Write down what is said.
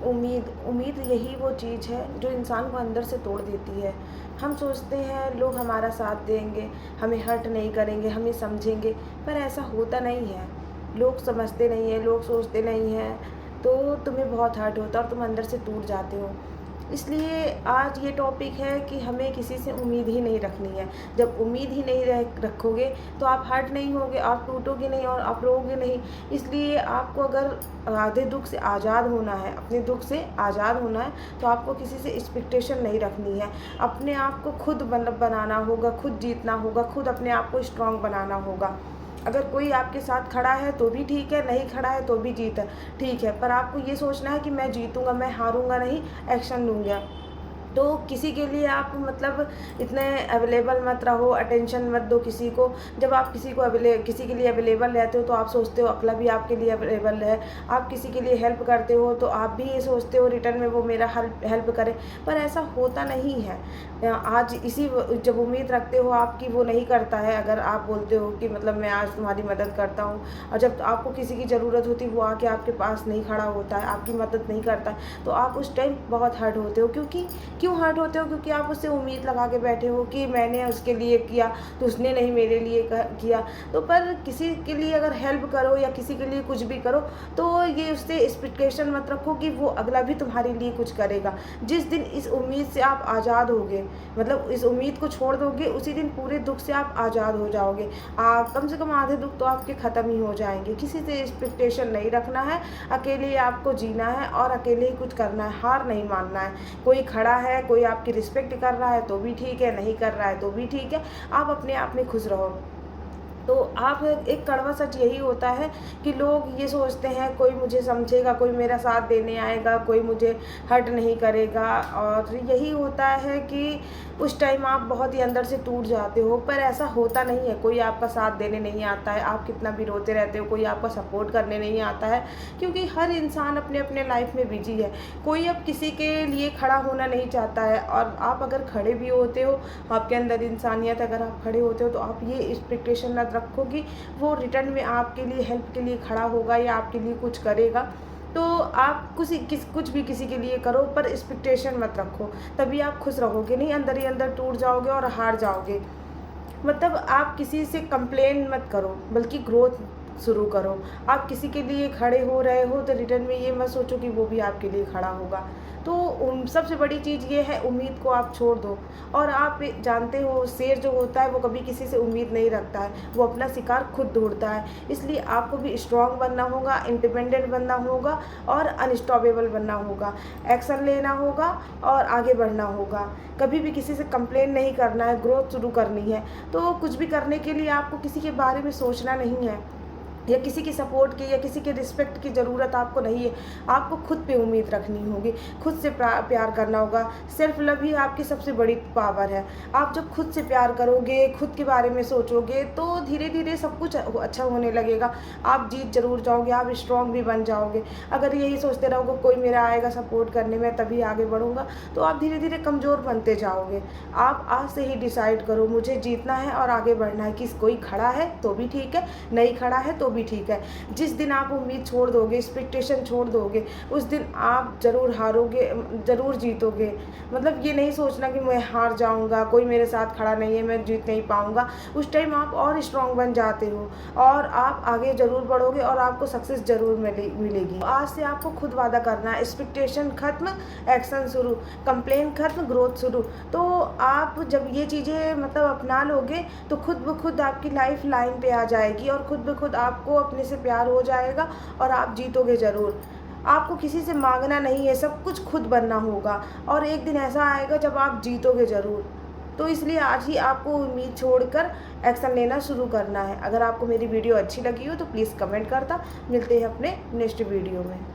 उम्मीद उम्मीद यही वो चीज़ है जो इंसान को अंदर से तोड़ देती है। हम सोचते हैं लोग हमारा साथ देंगे, हमें हर्ट नहीं करेंगे, हमें समझेंगे, पर ऐसा होता नहीं है। लोग समझते नहीं हैं, लोग सोचते नहीं हैं, तो तुम्हें बहुत हर्ट होता है और तुम अंदर से टूट जाते हो। इसलिए आज ये टॉपिक है कि हमें किसी से उम्मीद ही नहीं रखनी है। जब उम्मीद ही नहीं रखोगे तो आप हर्ट नहीं होगे, आप टूटोगे नहीं और आप रोओगे नहीं। इसलिए आपको अगर आधे दुःख से आज़ाद होना है, अपने दुःख से आज़ाद होना है, तो आपको किसी से एक्सपेक्टेशन नहीं रखनी है। अपने आप को खुद बनाना होगा, खुद जीतना होगा, खुद अपने आप को स्ट्रॉन्ग बनाना होगा। अगर कोई आपके साथ खड़ा है तो भी ठीक है, नहीं खड़ा है तो भी ठीक है, पर आपको ये सोचना है कि मैं जीतूँगा, मैं हारूँगा नहीं, एक्शन लूँगा। तो किसी के लिए आप मतलब इतने अवेलेबल मत रहो, अटेंशन मत दो किसी को। जब आप किसी के लिए अवेलेबल रहते हो तो आप सोचते हो अगला भी आपके लिए अवेलेबल है। आप किसी के लिए हेल्प करते हो तो आप भी ये सोचते हो रिटर्न में वो मेरा हेल्प करे, पर ऐसा होता नहीं है। आज जब उम्मीद रखते हो आपकी वो नहीं करता है, अगर आप बोलते हो कि मतलब मैं आज तुम्हारी मदद करता हूँ, और जब आपको किसी की ज़रूरत होती है वो आके आपके पास नहीं खड़ा होता है, आपकी मदद नहीं करता है, तो आप उस टाइम बहुत हर्ट होते हो। क्यों हर्ट होते हो? क्योंकि आप उससे उम्मीद लगा के बैठे हो कि मैंने उसके लिए किया तो उसने नहीं मेरे लिए किया। तो पर किसी के लिए अगर हेल्प करो या किसी के लिए कुछ भी करो तो ये उससे एक्सपेक्टेशन मत रखो कि वो अगला भी तुम्हारे लिए कुछ करेगा। जिस दिन इस उम्मीद से आप आज़ाद होगे, मतलब इस उम्मीद को छोड़ दोगे, उसी दिन पूरे दुख से आप आज़ाद हो जाओगे। कम से कम आधे दुख तो आपके ख़त्म ही हो जाएंगे। किसी से एक्सपेक्टेशन नहीं रखना है, अकेले ही आपको जीना है और अकेले ही कुछ करना है, हार नहीं मानना है। कोई खड़ा है, कोई आपकी रिस्पेक्ट कर रहा है तो भी ठीक है, नहीं कर रहा है तो भी ठीक है, आप अपने आप में खुश रहो। तो आप एक कड़वा सच यही होता है कि लोग ये सोचते हैं कोई मुझे समझेगा, कोई मेरा साथ देने आएगा, कोई मुझे हर्ट नहीं करेगा, और यही होता है कि उस टाइम आप बहुत ही अंदर से टूट जाते हो। पर ऐसा होता नहीं है, कोई आपका साथ देने नहीं आता है, आप कितना भी रोते रहते हो, कोई आपका सपोर्ट करने नहीं आता है, क्योंकि हर इंसान अपने अपने लाइफ में बिजी है। कोई अब किसी के लिए खड़ा होना नहीं चाहता है, और आप अगर खड़े भी होते हो, आपके अंदर इंसानियत अगर आप खड़े होते हो, तो आप ये एक्सपेक्टेशन मत रखो कि वो रिटर्न में आपके लिए हेल्प के लिए खड़ा होगा या आपके लिए कुछ करेगा। तो आप कुछ भी किसी के लिए करो, पर एक्सपेक्टेशन मत रखो, तभी आप खुश रहोगे। नहीं, अंदर ही अंदर टूट जाओगे और हार जाओगे। मतलब आप किसी से कंप्लेन मत करो, बल्कि ग्रोथ शुरू करो। आप किसी के लिए खड़े हो रहे हो तो रिटर्न में ये मत सोचो कि वो भी आपके लिए खड़ा होगा। तो सबसे बड़ी चीज़ ये है, उम्मीद को आप छोड़ दो। और आप जानते हो शेर जो होता है वो कभी किसी से उम्मीद नहीं रखता है, वो अपना शिकार खुद ढूंढता है। इसलिए आपको भी स्ट्रॉन्ग बनना होगा, इंडिपेंडेंट बनना होगा और अनस्टॉपेबल बनना होगा। एक्शन लेना होगा और आगे बढ़ना होगा। कभी भी किसी से कंप्लेन नहीं करना है, ग्रोथ शुरू करनी है। तो कुछ भी करने के लिए आपको किसी के बारे में सोचना नहीं है, या किसी की सपोर्ट की या किसी के रिस्पेक्ट की ज़रूरत आपको नहीं है। आपको खुद पे उम्मीद रखनी होगी, खुद से प्यार करना होगा। सेल्फ लव ही आपकी सबसे बड़ी पावर है। आप जब खुद से प्यार करोगे, खुद के बारे में सोचोगे, तो धीरे धीरे सब कुछ अच्छा होने लगेगा। आप जीत जरूर जाओगे, आप स्ट्रॉन्ग भी बन जाओगे। अगर यही सोचते रहोगे कोई मेरा आएगा सपोर्ट करने में तभी आगे बढ़ूँगा, तो आप धीरे धीरे कमज़ोर बनते जाओगे। आप आज से ही डिसाइड करो, मुझे जीतना है और आगे बढ़ना है। कि कोई खड़ा है तो भी ठीक है, नहीं खड़ा है तो भी ठीक है। जिस दिन आप उम्मीद छोड़ दोगे, एक्सपेक्टेशन छोड़ दोगे, उस दिन आप ज़रूर हारोगे, ज़रूर जीतोगे। मतलब ये नहीं सोचना कि मैं हार जाऊंगा, कोई मेरे साथ खड़ा नहीं है, मैं जीत नहीं पाऊंगा। उस टाइम आप और स्ट्रांग बन जाते हो और आप आगे ज़रूर बढ़ोगे और आपको सक्सेस ज़रूर मिलेगी। आज से आपको खुद वादा करना है, एक्सपेक्टेशन खत्म, एक्शन शुरू, कंप्लेन खत्म, ग्रोथ शुरू। तो आप जब ये चीज़ें मतलब अपना लोगे तो खुद ब खुद आपकी लाइफ लाइन पे आ जाएगी और खुद ब खुद आपको अपने से प्यार हो जाएगा और आप जीतोगे ज़रूर। आपको किसी से मांगना नहीं है, सब कुछ खुद बनना होगा और एक दिन ऐसा आएगा जब आप जीतोगे ज़रूर। तो इसलिए आज ही आपको उम्मीद छोड़कर एक्शन लेना शुरू करना है। अगर आपको मेरी वीडियो अच्छी लगी हो तो प्लीज़ कमेंट करता। मिलते हैं अपने नेक्स्ट वीडियो में।